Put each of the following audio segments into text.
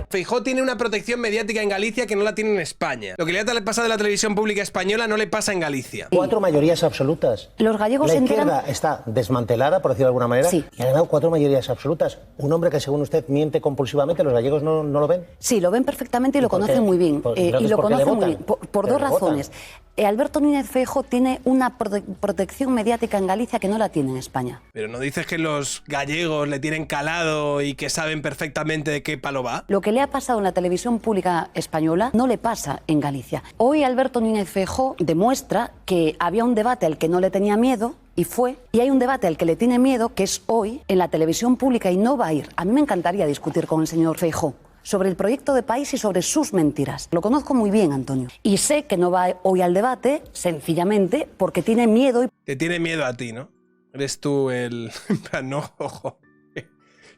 Feijóo tiene una protección mediática en Galicia que no la tiene en España. Lo que le ha pasado de la televisión pública española no le pasa en Galicia. 4 mayorías absolutas. Los gallegos la se enteran... izquierda está desmantelada, por decirlo de alguna manera, sí. Y ha ganado 4 mayorías absolutas. Un hombre que, según usted, miente compulsivamente, ¿los gallegos no lo ven? Sí, lo ven perfectamente y lo conocen muy bien. Y lo conocen muy bien. Por 2 razones. Alberto Núñez Feijóo tiene una protección mediática en Galicia que no la tiene en España. Pero ¿no dices que los gallegos le tienen calado y que saben perfectamente de qué palo va? Lo que le ha pasado en la televisión pública española no le pasa en Galicia. Hoy Alberto Núñez Feijóo demuestra que había un debate al que no le tenía miedo y fue, y hay un debate al que le tiene miedo que es hoy en la televisión pública y no va a ir. A mí me encantaría discutir con el señor Feijóo sobre el proyecto de país y sobre sus mentiras. Lo conozco muy bien, Antonio. Y sé que no va hoy al debate, sencillamente, porque tiene miedo. Te tiene miedo a ti, ¿no? Eres tú el... no, ojo.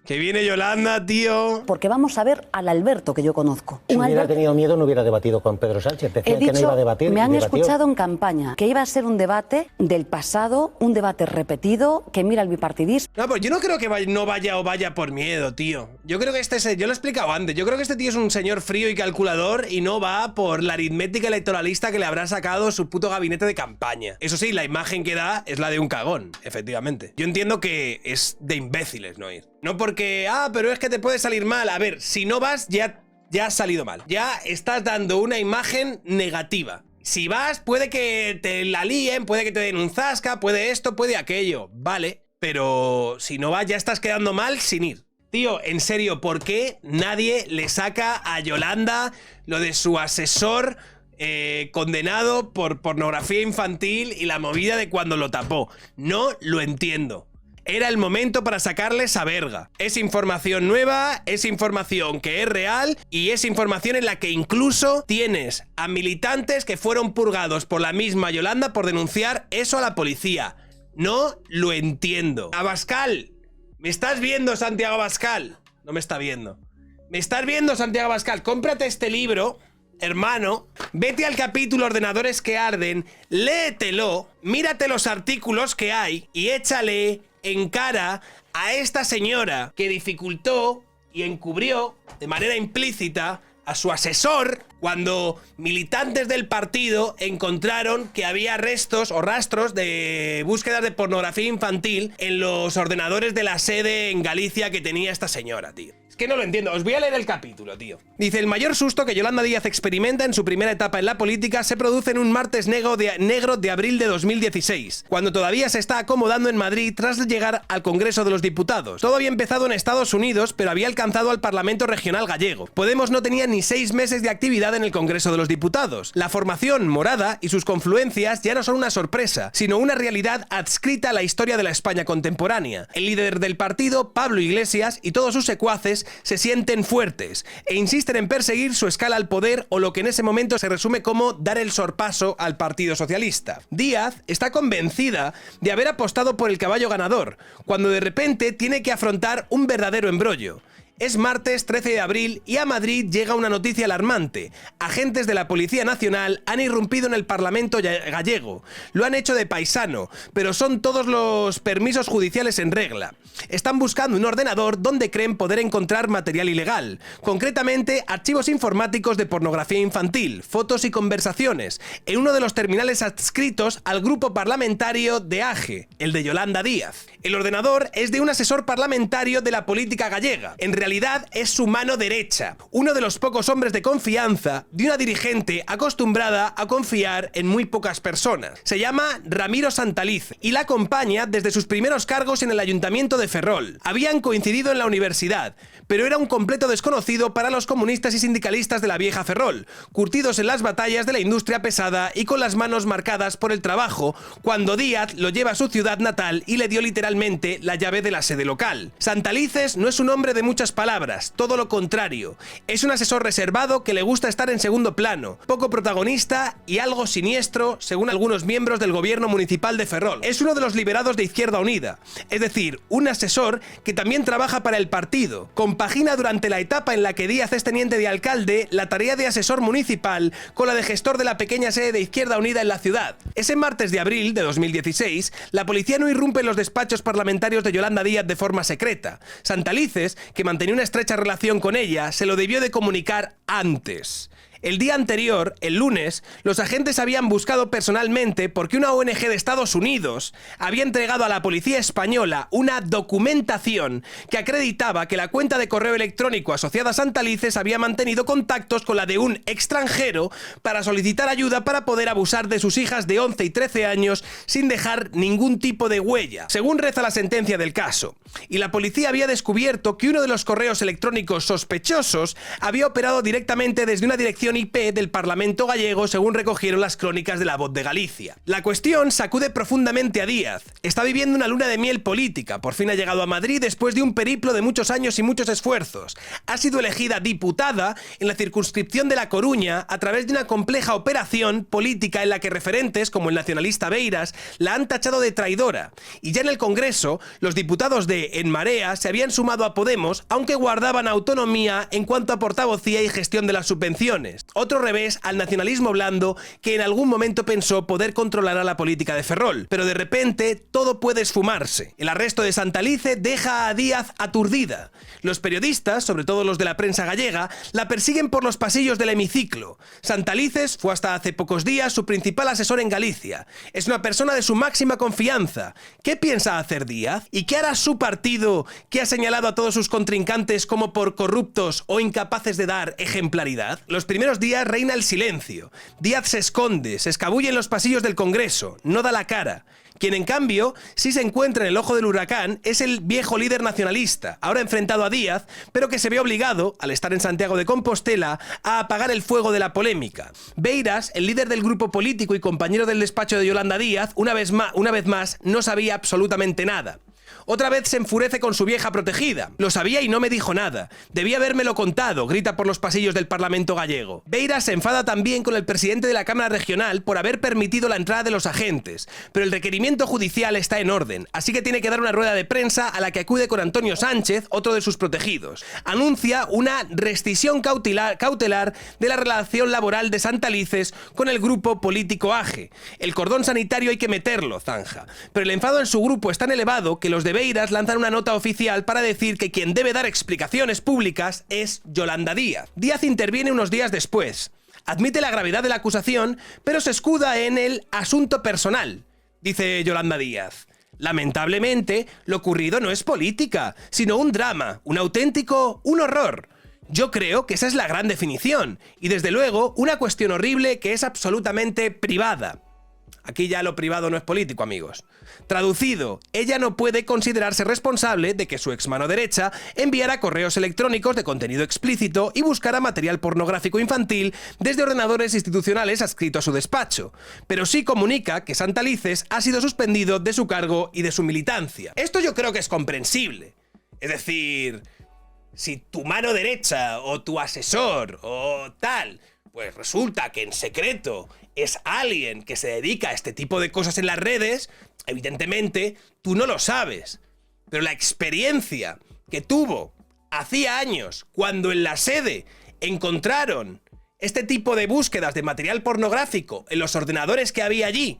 Que viene Yolanda, tío. Porque vamos a ver al Alberto que yo conozco. Si hubiera tenido miedo, no hubiera debatido con Pedro Sánchez. Decían que no iba a debatir. Me han escuchado en campaña que iba a ser un debate del pasado, un debate repetido, que mira el bipartidismo. No, pues yo no creo que no vaya o vaya por miedo, tío. Yo creo que yo lo he explicado antes, yo creo que este tío es un señor frío y calculador y no va por la aritmética electoralista que le habrá sacado su puto gabinete de campaña. Eso sí, la imagen que da es la de un cagón, efectivamente. Yo entiendo que es de imbéciles no ir. No porque, pero es que te puede salir mal. A ver, si no vas, ya has salido mal. Ya estás dando una imagen negativa. Si vas, puede que te la líen, puede que te den un zasca, puede esto, puede aquello. Vale, pero si no vas, ya estás quedando mal sin ir. Tío, en serio, ¿por qué nadie le saca a Yolanda lo de su asesor condenado por pornografía infantil y la movida de cuando lo tapó? No lo entiendo. Era el momento para sacarle esa verga. Es información nueva, es información que es real y es información en la que incluso tienes a militantes que fueron purgados por la misma Yolanda por denunciar eso a la policía. No lo entiendo. Abascal, ¿me estás viendo, Santiago Abascal? No me está viendo. ¿Me estás viendo, Santiago Abascal? Cómprate este libro, hermano, vete al capítulo Ordenadores que arden, léetelo, mírate los artículos que hay y échale en cara a esta señora que dificultó y encubrió de manera implícita a su asesor cuando militantes del partido encontraron que había restos o rastros de búsquedas de pornografía infantil en los ordenadores de la sede en Galicia que tenía esta señora, tío. Es que no lo entiendo. Os voy a leer el capítulo, tío. Dice: el mayor susto que Yolanda Díaz experimenta en su primera etapa en la política se produce en un martes negro de abril de 2016, cuando todavía se está acomodando en Madrid tras llegar al Congreso de los Diputados. Todo había empezado en Estados Unidos, pero había alcanzado al Parlamento Regional gallego. Podemos no tenía ni 6 meses de actividad en el Congreso de los Diputados. La formación morada y sus confluencias ya no son una sorpresa, sino una realidad adscrita a la historia de la España contemporánea. El líder del partido, Pablo Iglesias, y todos sus secuaces se sienten fuertes e insisten en perseguir su escala al poder, o lo que en ese momento se resume como dar el sorpaso al Partido Socialista. Díaz está convencida de haber apostado por el caballo ganador, cuando de repente tiene que afrontar un verdadero embrollo. Es martes 13 de abril y a Madrid llega una noticia alarmante. Agentes de la Policía Nacional han irrumpido en el Parlamento gallego. Lo han hecho de paisano, pero son todos los permisos judiciales en regla. Están buscando un ordenador donde creen poder encontrar material ilegal. Concretamente, archivos informáticos de pornografía infantil, fotos y conversaciones, en uno de los terminales adscritos al grupo parlamentario de AGE, el de Yolanda Díaz. El ordenador es de un asesor parlamentario de la política gallega. En realidad es su mano derecha, uno de los pocos hombres de confianza de una dirigente acostumbrada a confiar en muy pocas personas. Se llama Ramiro Santaliz y la acompaña desde sus primeros cargos en el Ayuntamiento de Ferrol. Habían coincidido en la universidad, pero era un completo desconocido para los comunistas y sindicalistas de la vieja Ferrol, curtidos en las batallas de la industria pesada y con las manos marcadas por el trabajo, cuando Díaz lo lleva a su ciudad natal y le dio literalmente la llave de la sede local. Santalices no es un hombre de muchas palabras, todo lo contrario. Es un asesor reservado que le gusta estar en segundo plano, poco protagonista y algo siniestro, según algunos miembros del gobierno municipal de Ferrol. Es uno de los liberados de Izquierda Unida, es decir, un asesor que también trabaja para el partido. Compagina durante la etapa en la que Díaz es teniente de alcalde la tarea de asesor municipal con la de gestor de la pequeña sede de Izquierda Unida en la ciudad. Ese martes de abril de 2016, la policía no irrumpe en los despachos parlamentarios de Yolanda Díaz de forma secreta. Santalices, que mantenía mantenía una estrecha relación con ella, se lo debió de comunicar antes. El día anterior, el lunes, los agentes habían buscado personalmente porque una ONG de Estados Unidos había entregado a la policía española una documentación que acreditaba que la cuenta de correo electrónico asociada a Santalices había mantenido contactos con la de un extranjero para solicitar ayuda para poder abusar de sus hijas de 11 y 13 años sin dejar ningún tipo de huella, según reza la sentencia del caso. Y la policía había descubierto que uno de los correos electrónicos sospechosos había operado directamente desde una dirección IP del Parlamento gallego, según recogieron las crónicas de La Voz de Galicia. La cuestión sacude profundamente a Díaz. Está viviendo una luna de miel política. Por fin ha llegado a Madrid después de un periplo de muchos años y muchos esfuerzos. Ha sido elegida diputada en la circunscripción de La Coruña a través de una compleja operación política en la que referentes como el nacionalista Beiras la han tachado de traidora. Y ya en el Congreso, los diputados de En Marea se habían sumado a Podemos, aunque guardaban autonomía en cuanto a portavocía y gestión de las subvenciones. Otro revés al nacionalismo blando que en algún momento pensó poder controlar a la política de Ferrol. Pero de repente todo puede esfumarse. El arresto de Santalice deja a Díaz aturdida. Los periodistas, sobre todo los de la prensa gallega, la persiguen por los pasillos del hemiciclo. Santalices fue hasta hace pocos días su principal asesor en Galicia. Es una persona de su máxima confianza. ¿Qué piensa hacer Díaz? ¿Y qué hará su partido, que ha señalado a todos sus contrincantes como por corruptos o incapaces de dar ejemplaridad? Los primeros días reina el silencio. Díaz se esconde, se escabulle en los pasillos del Congreso, no da la cara. Quien en cambio sí se encuentra en el ojo del huracán es el viejo líder nacionalista, ahora enfrentado a Díaz, pero que se ve obligado, al estar en Santiago de Compostela, a apagar el fuego de la polémica. Beiras, el líder del grupo político y compañero del despacho de Yolanda Díaz, una vez más no sabía absolutamente nada. Otra vez se enfurece con su vieja protegida. Lo sabía y no me dijo nada. Debía habérmelo contado, grita por los pasillos del Parlamento gallego. Beiras se enfada también con el presidente de la Cámara Regional por haber permitido la entrada de los agentes. Pero el requerimiento judicial está en orden, así que tiene que dar una rueda de prensa a la que acude con Antonio Sánchez, otro de sus protegidos. Anuncia una rescisión cautelar de la relación laboral de Santalices con el grupo político AGE. El cordón sanitario hay que meterlo, zanja. Pero el enfado en su grupo es tan elevado que los de Beiras lanzan una nota oficial para decir que quien debe dar explicaciones públicas es Yolanda Díaz. Díaz interviene unos días después. Admite la gravedad de la acusación, pero se escuda en el asunto personal. Dice Yolanda Díaz: lamentablemente, lo ocurrido no es política, sino un drama, un horror. Yo creo que esa es la gran definición, y desde luego una cuestión horrible que es absolutamente privada. Aquí ya lo privado no es político, amigos. Traducido, ella no puede considerarse responsable de que su ex mano derecha enviara correos electrónicos de contenido explícito y buscara material pornográfico infantil desde ordenadores institucionales adscritos a su despacho. Pero sí comunica que Santalices ha sido suspendido de su cargo y de su militancia. Esto yo creo que es comprensible. Es decir, si tu mano derecha o tu asesor o tal, pues resulta que en secreto es alguien que se dedica a este tipo de cosas en las redes, evidentemente tú no lo sabes. Pero la experiencia que tuvo hacía años, cuando en la sede encontraron este tipo de búsquedas de material pornográfico en los ordenadores que había allí,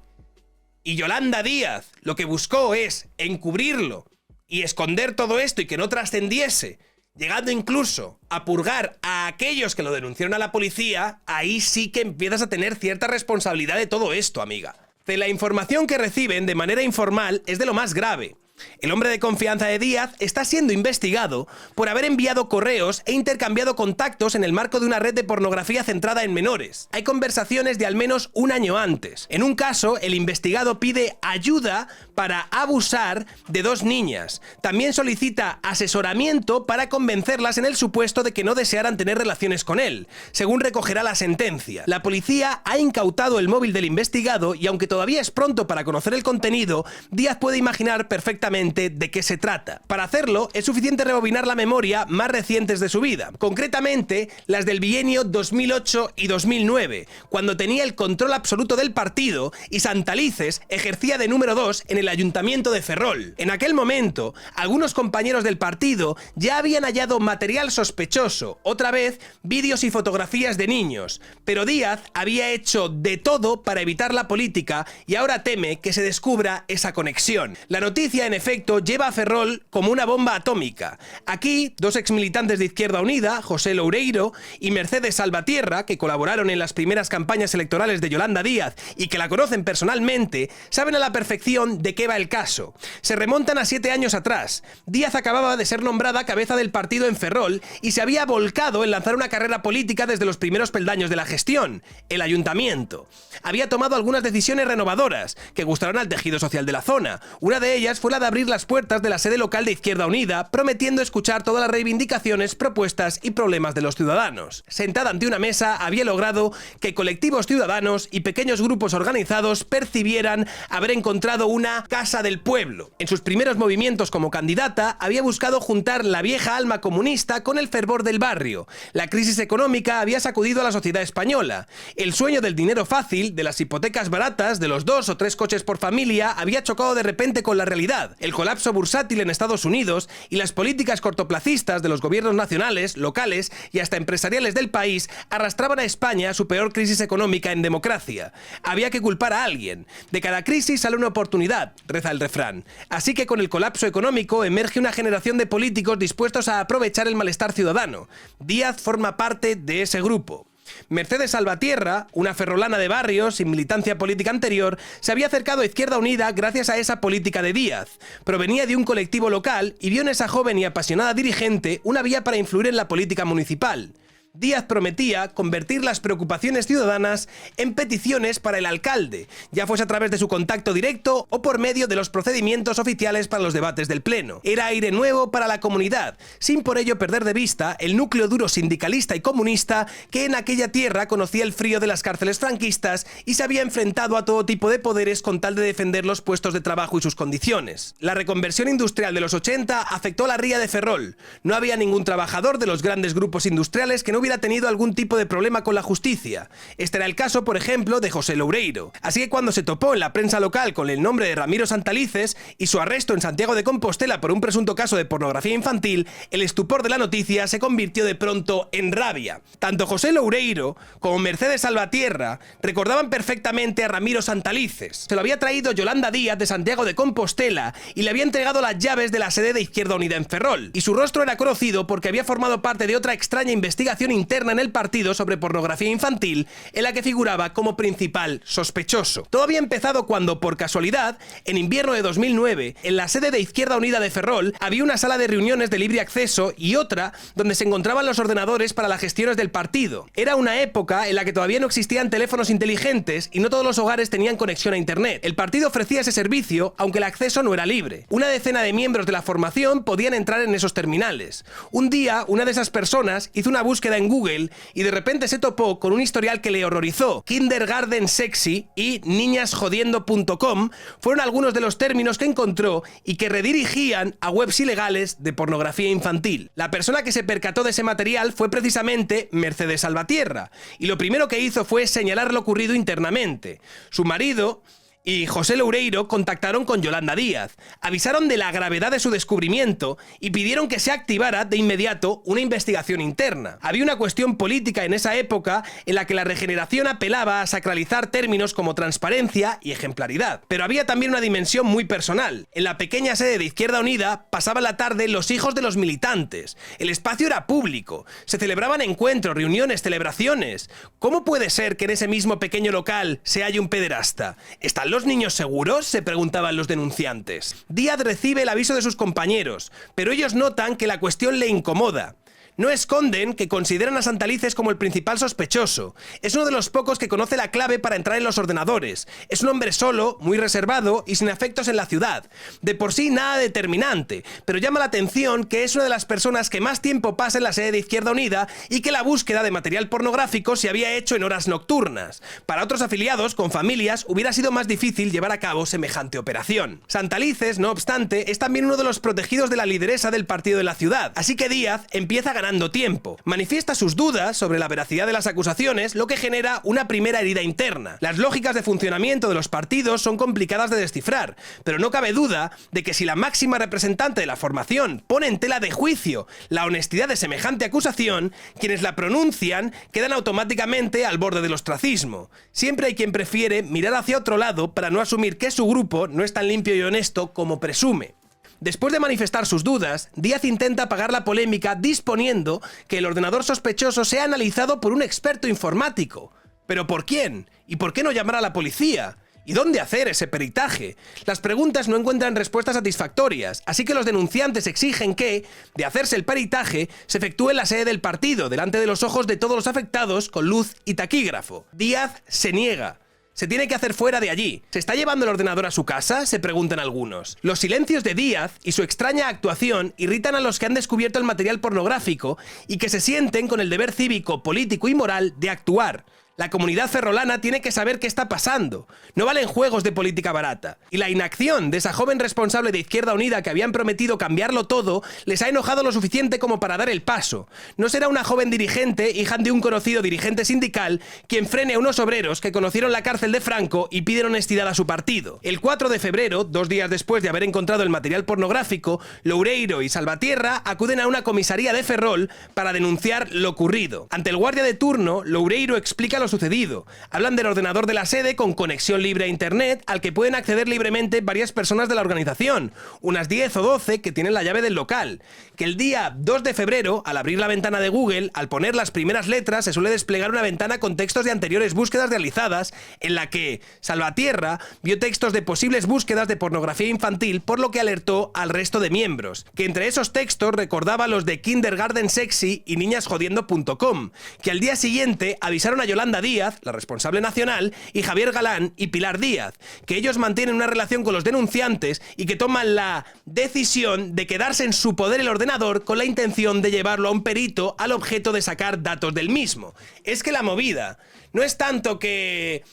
y Yolanda Díaz lo que buscó es encubrirlo y esconder todo esto y que no trascendiese, llegando incluso a purgar a aquellos que lo denunciaron a la policía, ahí sí que empiezas a tener cierta responsabilidad de todo esto, amiga. De la información que reciben de manera informal es de lo más grave. El hombre de confianza de Díaz está siendo investigado por haber enviado correos e intercambiado contactos en el marco de una red de pornografía centrada en menores. Hay conversaciones de al menos un año antes. En un caso, el investigado pide ayuda para abusar de 2 niñas. También solicita asesoramiento para convencerlas en el supuesto de que no desearan tener relaciones con él, según recogerá la sentencia. La policía ha incautado el móvil del investigado y aunque todavía es pronto para conocer el contenido, Díaz puede imaginar perfectamente de qué se trata. Para hacerlo, es suficiente rebobinar la memoria más recientes de su vida, concretamente las del bienio 2008 y 2009, cuando tenía el control absoluto del partido y Santalices ejercía de número 2 en el ayuntamiento de Ferrol. En aquel momento, algunos compañeros del partido ya habían hallado material sospechoso, otra vez vídeos y fotografías de niños, pero Díaz había hecho de todo para evitar la política y ahora teme que se descubra esa conexión. La noticia, en efecto, lleva a Ferrol como una bomba atómica. Aquí, dos exmilitantes de Izquierda Unida, José Loureiro y Mercedes Salvatierra, que colaboraron en las primeras campañas electorales de Yolanda Díaz y que la conocen personalmente, saben a la perfección de qué va el caso. Se remontan a 7 años atrás. Díaz acababa de ser nombrada cabeza del partido en Ferrol y se había volcado en lanzar una carrera política desde los primeros peldaños de la gestión, el ayuntamiento. Había tomado algunas decisiones renovadoras que gustaron al tejido social de la zona. Una de ellas fue la de abrir las puertas de la sede local de Izquierda Unida, prometiendo escuchar todas las reivindicaciones, propuestas y problemas de los ciudadanos. Sentada ante una mesa, había logrado que colectivos ciudadanos y pequeños grupos organizados percibieran haber encontrado una casa del pueblo. En sus primeros movimientos como candidata, había buscado juntar la vieja alma comunista con el fervor del barrio. La crisis económica había sacudido a la sociedad española. El sueño del dinero fácil, de las hipotecas baratas, de los 2 o 3 coches por familia, había chocado de repente con la realidad. El colapso bursátil en Estados Unidos y las políticas cortoplacistas de los gobiernos nacionales, locales y hasta empresariales del país arrastraban a España a su peor crisis económica en democracia. Había que culpar a alguien. De cada crisis sale una oportunidad, reza el refrán. Así que con el colapso económico emerge una generación de políticos dispuestos a aprovechar el malestar ciudadano. Díaz forma parte de ese grupo. Mercedes Salvatierra, una ferrolana de barrio sin militancia política anterior, se había acercado a Izquierda Unida gracias a esa política de Díaz. Provenía de un colectivo local y vio en esa joven y apasionada dirigente una vía para influir en la política municipal. Díaz prometía convertir las preocupaciones ciudadanas en peticiones para el alcalde, ya fuese a través de su contacto directo o por medio de los procedimientos oficiales para los debates del Pleno. Era aire nuevo para la comunidad, sin por ello perder de vista el núcleo duro sindicalista y comunista que en aquella tierra conocía el frío de las cárceles franquistas y se había enfrentado a todo tipo de poderes con tal de defender los puestos de trabajo y sus condiciones. La reconversión industrial de los 80 afectó a la ría de Ferrol. No había ningún trabajador de los grandes grupos industriales que no hubiera tenido algún tipo de problema con la justicia. Este era el caso, por ejemplo, de José Loureiro. Así que cuando se topó en la prensa local con el nombre de Ramiro Santalices y su arresto en Santiago de Compostela por un presunto caso de pornografía infantil, el estupor de la noticia se convirtió de pronto en rabia. Tanto José Loureiro como Mercedes Salvatierra recordaban perfectamente a Ramiro Santalices. Se lo había traído Yolanda Díaz de Santiago de Compostela y le había entregado las llaves de la sede de Izquierda Unida en Ferrol. Y su rostro era conocido porque había formado parte de otra extraña investigación interna en el partido sobre pornografía infantil, en la que figuraba como principal sospechoso. Todo había empezado cuando, por casualidad, en invierno de 2009, en la sede de Izquierda Unida de Ferrol, había una sala de reuniones de libre acceso y otra donde se encontraban los ordenadores para las gestiones del partido. Era una época en la que todavía no existían teléfonos inteligentes y no todos los hogares tenían conexión a internet. El partido ofrecía ese servicio, aunque el acceso no era libre. Una decena de miembros de la formación podían entrar en esos terminales. Un día, una de esas personas hizo una búsqueda en Google y de repente se topó con un historial que le horrorizó. Kindergarten Sexy y niñasjodiendo.com fueron algunos de los términos que encontró y que redirigían a webs ilegales de pornografía infantil. La persona que se percató de ese material fue precisamente Mercedes Salvatierra, y lo primero que hizo fue señalar lo ocurrido internamente. Su marido y José Loureiro contactaron con Yolanda Díaz, avisaron de la gravedad de su descubrimiento y pidieron que se activara de inmediato una investigación interna. Había una cuestión política en esa época en la que la regeneración apelaba a sacralizar términos como transparencia y ejemplaridad. Pero había también una dimensión muy personal. En la pequeña sede de Izquierda Unida pasaban la tarde los hijos de los militantes. El espacio era público. Se celebraban encuentros, reuniones, celebraciones. ¿Cómo puede ser que en ese mismo pequeño local se halle un pederasta? ¿Están los niños seguros?, se preguntaban los denunciantes. Díaz recibe el aviso de sus compañeros, pero ellos notan que la cuestión le incomoda. No esconden que consideran a Santalices como el principal sospechoso. Es uno de los pocos que conoce la clave para entrar en los ordenadores. Es un hombre solo, muy reservado y sin afectos en la ciudad. De por sí nada determinante, pero llama la atención que es una de las personas que más tiempo pasa en la sede de Izquierda Unida y que la búsqueda de material pornográfico se había hecho en horas nocturnas. Para otros afiliados con familias hubiera sido más difícil llevar a cabo semejante operación. Santalices, no obstante, es también uno de los protegidos de la lideresa del partido de la ciudad, así que Díaz empieza ganando tiempo. Manifiesta sus dudas sobre la veracidad de las acusaciones, lo que genera una primera herida interna. Las lógicas de funcionamiento de los partidos son complicadas de descifrar, pero no cabe duda de que si la máxima representante de la formación pone en tela de juicio la honestidad de semejante acusación, quienes la pronuncian quedan automáticamente al borde del ostracismo. Siempre hay quien prefiere mirar hacia otro lado para no asumir que su grupo no es tan limpio y honesto como presume. Después de manifestar sus dudas, Díaz intenta apagar la polémica disponiendo que el ordenador sospechoso sea analizado por un experto informático. ¿Pero por quién? ¿Y por qué no llamar a la policía? ¿Y dónde hacer ese peritaje? Las preguntas no encuentran respuestas satisfactorias, así que los denunciantes exigen que, de hacerse el peritaje, se efectúe en la sede del partido, delante de los ojos de todos los afectados, con luz y taquígrafo. Díaz se niega. Se tiene que hacer fuera de allí. ¿Se está llevando el ordenador a su casa?, se preguntan algunos. Los silencios de Díaz y su extraña actuación irritan a los que han descubierto el material pornográfico y que se sienten con el deber cívico, político y moral de actuar. La comunidad ferrolana tiene que saber qué está pasando. No valen juegos de política barata. Y la inacción de esa joven responsable de Izquierda Unida que habían prometido cambiarlo todo les ha enojado lo suficiente como para dar el paso. No será una joven dirigente, hija de un conocido dirigente sindical, quien frene a unos obreros que conocieron la cárcel de Franco y piden honestidad a su partido. El 4 de febrero, 2 días después de haber encontrado el material pornográfico, Loureiro y Salvatierra acuden a una comisaría de Ferrol para denunciar lo ocurrido. Ante el guardia de turno, Loureiro explica lo sucedido. Hablan del ordenador de la sede con conexión libre a internet al que pueden acceder libremente varias personas de la organización, unas 10 o 12 que tienen la llave del local. Que el día 2 de febrero, al abrir la ventana de Google, al poner las primeras letras, se suele desplegar una ventana con textos de anteriores búsquedas realizadas, en la que Salvatierra vio textos de posibles búsquedas de pornografía infantil, por lo que alertó al resto de miembros, que entre esos textos recordaba los de Kindergarten Sexy y niñasjodiendo.com, que al día siguiente avisaron a Yolanda Díaz, la responsable nacional, y Javier Galán y Pilar Díaz, que ellos mantienen una relación con los denunciantes y que toman la decisión de quedarse en su poder el ordenador con la intención de llevarlo a un perito al objeto de sacar datos del mismo. Es que la movida no es tanto que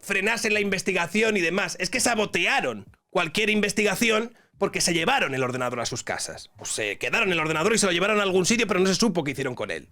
frenasen la investigación y demás, es que sabotearon cualquier investigación porque se llevaron el ordenador a sus casas. Pues se quedaron el ordenador y se lo llevaron a algún sitio, pero no se supo qué hicieron con él.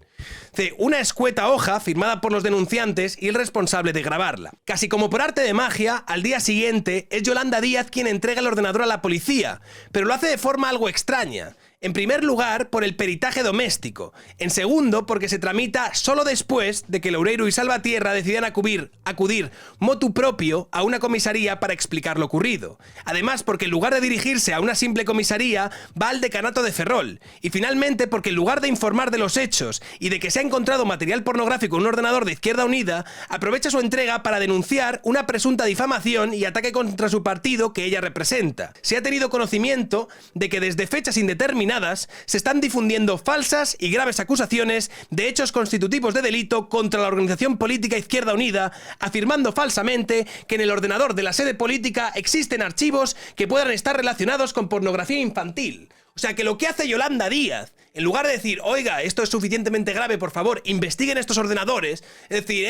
Una escueta hoja firmada por los denunciantes y el responsable de grabarla. Casi como por arte de magia, al día siguiente es Yolanda Díaz quien entrega el ordenador a la policía, pero lo hace de forma algo extraña. En primer lugar, por el peritaje doméstico. En segundo, porque se tramita solo después de que Loureiro y Salvatierra decidan acudir motu propio a una comisaría para explicar lo ocurrido. Además, porque en lugar de dirigirse a una simple comisaría, va al decanato de Ferrol. Y finalmente, porque en lugar de informar de los hechos y de que se ha encontrado material pornográfico en un ordenador de Izquierda Unida, aprovecha su entrega para denunciar una presunta difamación y ataque contra su partido que ella representa. Se ha tenido conocimiento de que desde fechas indeterminadas se están difundiendo falsas y graves acusaciones de hechos constitutivos de delito contra la organización política Izquierda Unida, afirmando falsamente que en el ordenador de la sede política existen archivos que puedan estar relacionados con pornografía infantil. O sea que lo que hace Yolanda Díaz, en lugar de decir, oiga, esto es suficientemente grave, por favor, investiguen estos ordenadores, es decir,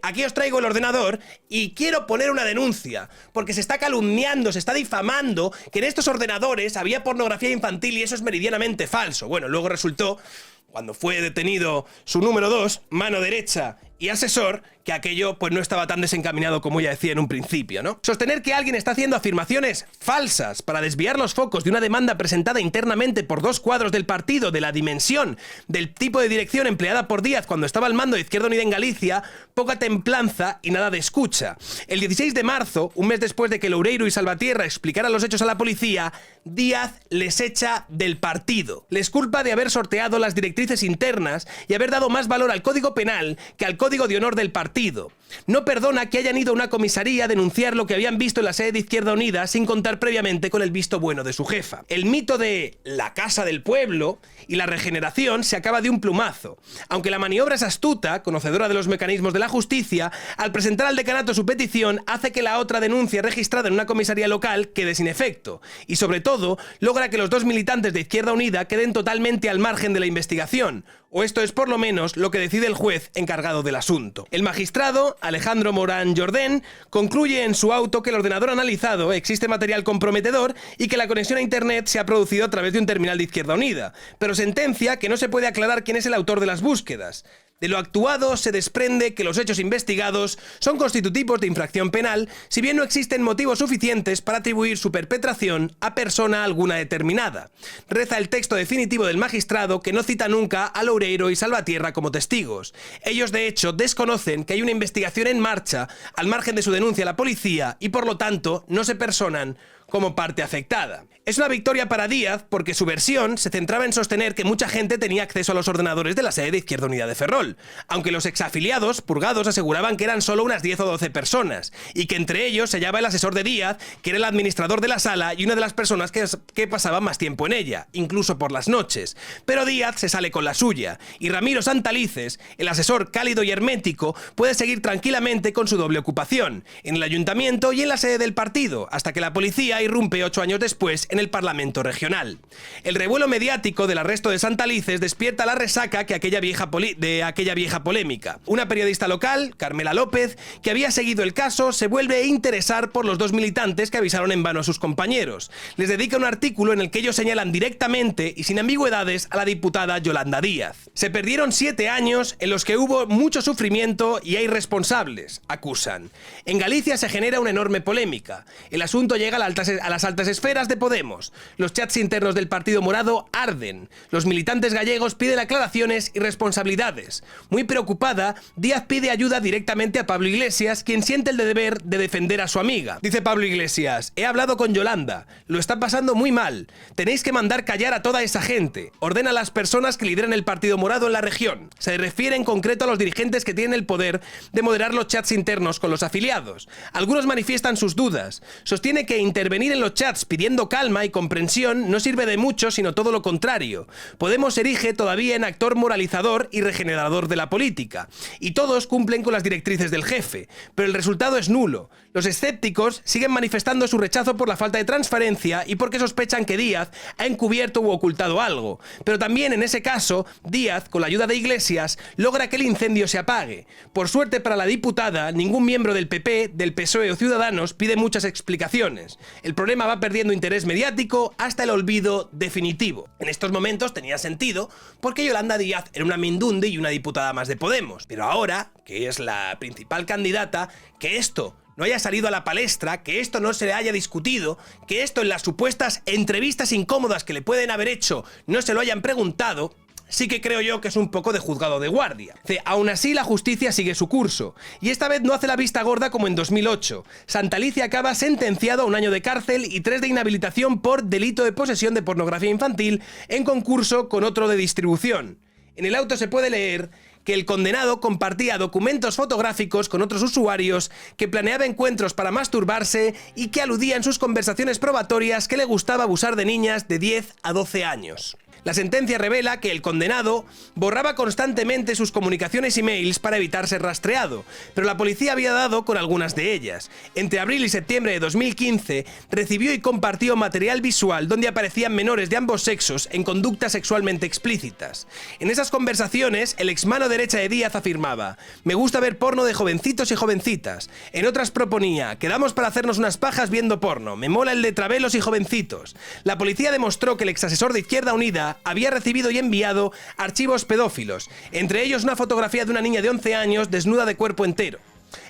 aquí os traigo el ordenador y quiero poner una denuncia, porque se está calumniando, se está difamando que en estos ordenadores había pornografía infantil y eso es meridianamente falso. Bueno, luego resultó, cuando fue detenido su número 2, mano derecha y asesor, que aquello pues no estaba tan desencaminado como ella decía en un principio, ¿no? Sostener que alguien está haciendo afirmaciones falsas para desviar los focos de una demanda presentada internamente por 2 cuadros del partido de la dimensión del tipo de dirección empleada por Díaz cuando estaba al mando de Izquierda Unida en Galicia, poca templanza y nada de escucha. El 16 de marzo, un mes después de que Loureiro y Salvatierra explicaran los hechos a la policía, Díaz les echa del partido. Les culpa de haber sorteado las directrices internas y haber dado más valor al Código Penal que al Código de Honor del partido. No perdona que hayan ido a una comisaría a denunciar lo que habían visto en la sede de Izquierda Unida sin contar previamente con el visto bueno de su jefa. El mito de la casa del pueblo y la regeneración se acaba de un plumazo. Aunque la maniobra es astuta, conocedora de los mecanismos de la justicia, al presentar al decanato su petición hace que la otra denuncia registrada en una comisaría local quede sin efecto. Y sobre todo, logra que los 2 militantes de Izquierda Unida queden totalmente al margen de la investigación. O esto es por lo menos lo que decide el juez encargado del asunto. El magistrado, Alejandro Morán Jordén, concluye en su auto que el ordenador analizado existe material comprometedor y que la conexión a internet se ha producido a través de un terminal de Izquierda Unida, pero sentencia que no se puede aclarar quién es el autor de las búsquedas. De lo actuado se desprende que los hechos investigados son constitutivos de infracción penal, si bien no existen motivos suficientes para atribuir su perpetración a persona alguna determinada. Reza el texto definitivo del magistrado, que no cita nunca a Loureiro y Salvatierra como testigos. Ellos de hecho desconocen que hay una investigación en marcha al margen de su denuncia a la policía y por lo tanto no se personan como parte afectada. Es una victoria para Díaz porque su versión se centraba en sostener que mucha gente tenía acceso a los ordenadores de la sede de Izquierda Unida de Ferrol, aunque los exafiliados purgados aseguraban que eran solo unas 10 o 12 personas, y que entre ellos se hallaba el asesor de Díaz, que era el administrador de la sala y una de las personas que pasaban más tiempo en ella, incluso por las noches. Pero Díaz se sale con la suya, y Ramiro Santalices, el asesor cálido y hermético, puede seguir tranquilamente con su doble ocupación, en el ayuntamiento y en la sede del partido, hasta que la policía irrumpe 8 años después en el Parlamento regional. El revuelo mediático del arresto de Santalices despierta la resaca de aquella vieja polémica. Una periodista local, Carmela López, que había seguido el caso, se vuelve a interesar por los 2 militantes que avisaron en vano a sus compañeros. Les dedica un artículo en el que ellos señalan directamente y sin ambigüedades a la diputada Yolanda Díaz. Se perdieron 7 años en los que hubo mucho sufrimiento y hay responsables, acusan. En Galicia se genera una enorme polémica. El asunto llega a las altas esferas de Podemos. Los chats internos del Partido Morado arden. Los militantes gallegos piden aclaraciones y responsabilidades. Muy preocupada, Díaz pide ayuda directamente a Pablo Iglesias, quien siente el deber de defender a su amiga. Dice Pablo Iglesias: he hablado con Yolanda, lo está pasando muy mal. Tenéis que mandar callar a toda esa gente. Ordena a las personas que lideran el Partido Morado en la región. Se refiere en concreto a los dirigentes que tienen el poder de moderar los chats internos con los afiliados. Algunos manifiestan sus dudas. Sostiene que intervenir en los chats pidiendo calma y comprensión no sirve de mucho, sino todo lo contrario. Podemos se erige todavía en actor moralizador y regenerador de la política, y todos cumplen con las directrices del jefe, pero el resultado es nulo. Los escépticos siguen manifestando su rechazo por la falta de transparencia y porque sospechan que Díaz ha encubierto u ocultado algo, pero también en ese caso, Díaz, con la ayuda de Iglesias, logra que el incendio se apague. Por suerte para la diputada, ningún miembro del PP, del PSOE o Ciudadanos pide muchas explicaciones. El problema va perdiendo interés mediático hasta el olvido definitivo. En estos momentos tenía sentido porque Yolanda Díaz era una mindundi y una diputada más de Podemos, pero ahora, que es la principal candidata, que esto no haya salido a la palestra, que esto no se le haya discutido, que esto en las supuestas entrevistas incómodas que le pueden haber hecho no se lo hayan preguntado, sí que creo yo que es un poco de juzgado de guardia. Aún así, la justicia sigue su curso, y esta vez no hace la vista gorda como en 2008. Santalices acaba sentenciado a 1 año de cárcel y 3 de inhabilitación por delito de posesión de pornografía infantil en concurso con otro de distribución. En el auto se puede leer que el condenado compartía documentos fotográficos con otros usuarios, que planeaba encuentros para masturbarse y que aludía en sus conversaciones probatorias que le gustaba abusar de niñas de 10 a 12 años. La sentencia revela que el condenado borraba constantemente sus comunicaciones y mails para evitar ser rastreado, pero la policía había dado con algunas de ellas. Entre abril y septiembre de 2015 recibió y compartió material visual donde aparecían menores de ambos sexos en conductas sexualmente explícitas. En esas conversaciones, el exmano derecha de Díaz afirmaba: me gusta ver porno de jovencitos y jovencitas. En otras proponía: quedamos para hacernos unas pajas viendo porno, me mola el de travelos y jovencitos. La policía demostró que el exasesor de Izquierda Unida había recibido y enviado archivos pedófilos, entre ellos una fotografía de una niña de 11 años desnuda de cuerpo entero.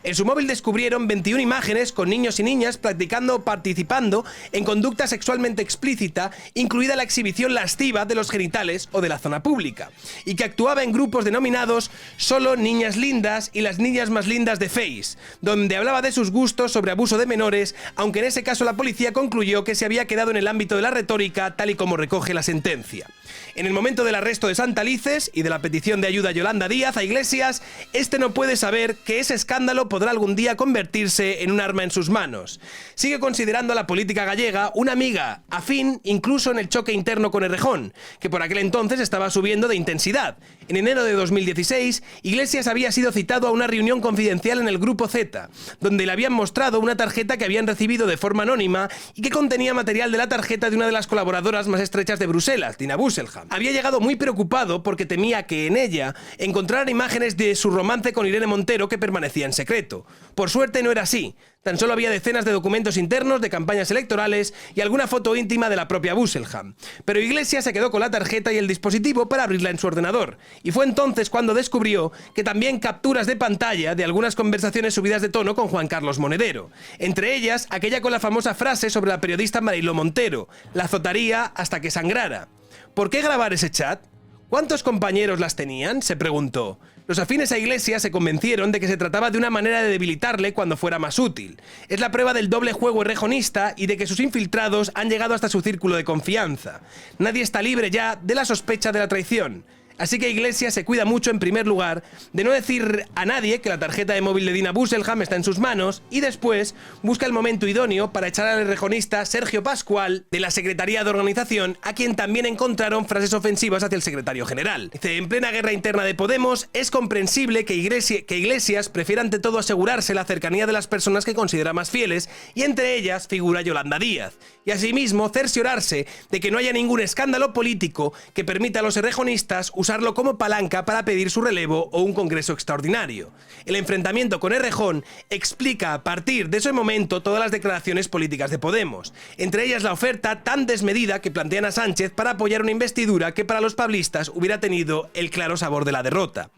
En su móvil descubrieron 21 imágenes con niños y niñas practicando o participando en conducta sexualmente explícita, incluida la exhibición lasciva de los genitales o de la zona pública, y que actuaba en grupos denominados Solo Niñas Lindas y Las Niñas Más Lindas de Face, donde hablaba de sus gustos sobre abuso de menores, aunque en ese caso la policía concluyó que se había quedado en el ámbito de la retórica, tal y como recoge la sentencia. En el momento del arresto de Santalices y de la petición de ayuda a Yolanda Díaz a Iglesias, este no puede saber que ese escándalo podrá algún día convertirse en un arma en sus manos. Sigue considerando a la política gallega una amiga afín incluso en el choque interno con Errejón, que por aquel entonces estaba subiendo de intensidad. En enero de 2016, Iglesias había sido citado a una reunión confidencial en el Grupo Z, donde le habían mostrado una tarjeta que habían recibido de forma anónima y que contenía material de la tarjeta de una de las colaboradoras más estrechas de Bruselas, Dina Busselham. Había llegado muy preocupado porque temía que en ella encontraran imágenes de su romance con Irene Montero que permanecía en secreto. Por suerte no era así. Tan solo había decenas de documentos internos de campañas electorales y alguna foto íntima de la propia Busselham. Pero Iglesias se quedó con la tarjeta y el dispositivo para abrirla en su ordenador. Y fue entonces cuando descubrió que también capturas de pantalla de algunas conversaciones subidas de tono con Juan Carlos Monedero. Entre ellas, aquella con la famosa frase sobre la periodista Mariló Montero: la azotaría hasta que sangrara. ¿Por qué grabar ese chat? ¿Cuántos compañeros las tenían?, se preguntó. Los afines a Iglesias se convencieron de que se trataba de una manera de debilitarle cuando fuera más útil. Es la prueba del doble juego errejonista y de que sus infiltrados han llegado hasta su círculo de confianza. Nadie está libre ya de la sospecha de la traición. Así que Iglesias se cuida mucho, en primer lugar, de no decir a nadie que la tarjeta de móvil de Dina Busselham está en sus manos y después busca el momento idóneo para echar al errejonista Sergio Pascual de la Secretaría de Organización, a quien también encontraron frases ofensivas hacia el secretario general. Dice, en plena guerra interna de Podemos, es comprensible que Iglesias prefiera ante todo asegurarse la cercanía de las personas que considera más fieles, y entre ellas figura Yolanda Díaz, y asimismo cerciorarse de que no haya ningún escándalo político que permita a los errejonistas usarlo como palanca para pedir su relevo o un congreso extraordinario. El enfrentamiento con Errejón explica a partir de ese momento todas las declaraciones políticas de Podemos, entre ellas la oferta tan desmedida que plantean a Sánchez para apoyar una investidura que para los pablistas hubiera tenido el claro sabor de la derrota.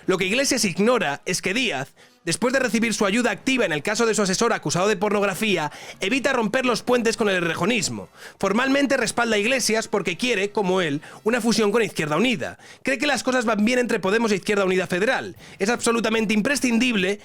Lo que Iglesias ignora es que Díaz, después de recibir su ayuda activa en el caso de su asesor acusado de pornografía, evita romper los puentes con el errejonismo. Formalmente respalda a Iglesias porque quiere, como él, una fusión con Izquierda Unida. Cree que las cosas van bien entre Podemos e Izquierda Unida Federal. Es absolutamente imprescindible,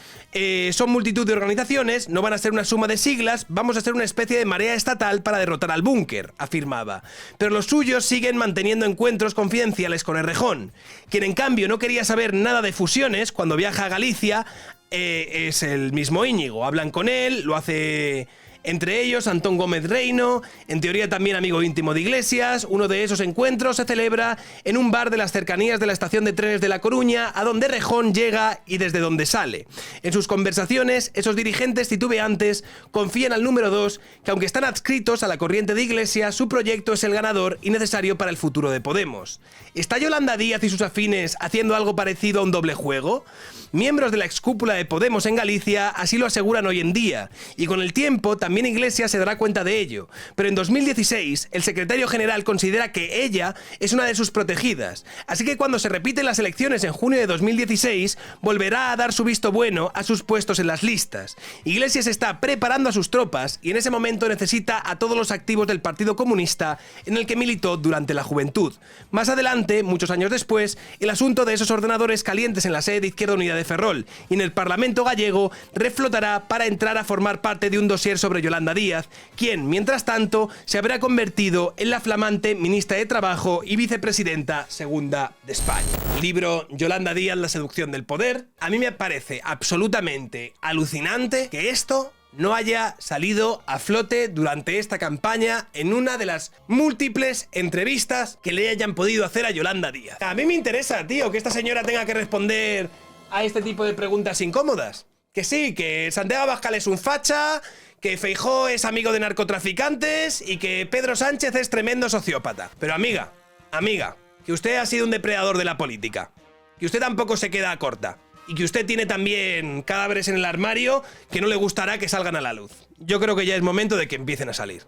son multitud de organizaciones, no van a ser una suma de siglas, vamos a ser una especie de marea estatal para derrotar al búnker, afirmaba. Pero los suyos siguen manteniendo encuentros confidenciales con Errejón, quien en cambio no quería saber nada de fusiones cuando viaja a Galicia. Es el mismo Íñigo, hablan con él, lo hace entre ellos Antón Gómez Reino, en teoría también amigo íntimo de Iglesias. Uno de esos encuentros se celebra en un bar de las cercanías de la estación de trenes de La Coruña, a donde Errejón llega y desde donde sale. En sus conversaciones, esos dirigentes titubeantes confían al número 2 que aunque están adscritos a la corriente de Iglesias, su proyecto es el ganador y necesario para el futuro de Podemos. ¿Está Yolanda Díaz y sus afines haciendo algo parecido a un doble juego? Miembros de la excúpula de Podemos en Galicia así lo aseguran hoy en día, y con el tiempo también Iglesias se dará cuenta de ello. Pero en 2016, el secretario general considera que ella es una de sus protegidas, así que cuando se repiten las elecciones en junio de 2016, volverá a dar su visto bueno a sus puestos en las listas. Iglesias está preparando a sus tropas y en ese momento necesita a todos los activos del Partido Comunista en el que militó durante la juventud. Más adelante, muchos años después, el asunto de esos ordenadores calientes en la sede de Izquierda Unida de Ferrol y en el Parlamento gallego reflotará para entrar a formar parte de un dossier sobre Yolanda Díaz, quien, mientras tanto, se habrá convertido en la flamante ministra de Trabajo y vicepresidenta segunda de España. El libro Yolanda Díaz, la seducción del poder. A mí me parece absolutamente alucinante que esto no haya salido a flote durante esta campaña en una de las múltiples entrevistas que le hayan podido hacer a Yolanda Díaz. A mí me interesa, tío, que esta señora tenga que responder a este tipo de preguntas incómodas. Que sí, que Santiago Abascal es un facha, que Feijóo es amigo de narcotraficantes y que Pedro Sánchez es tremendo sociópata. Pero amiga, que usted ha sido un depredador de la política, que usted tampoco se queda corta y que usted tiene también cadáveres en el armario que no le gustará que salgan a la luz. Yo creo que ya es momento de que empiecen a salir.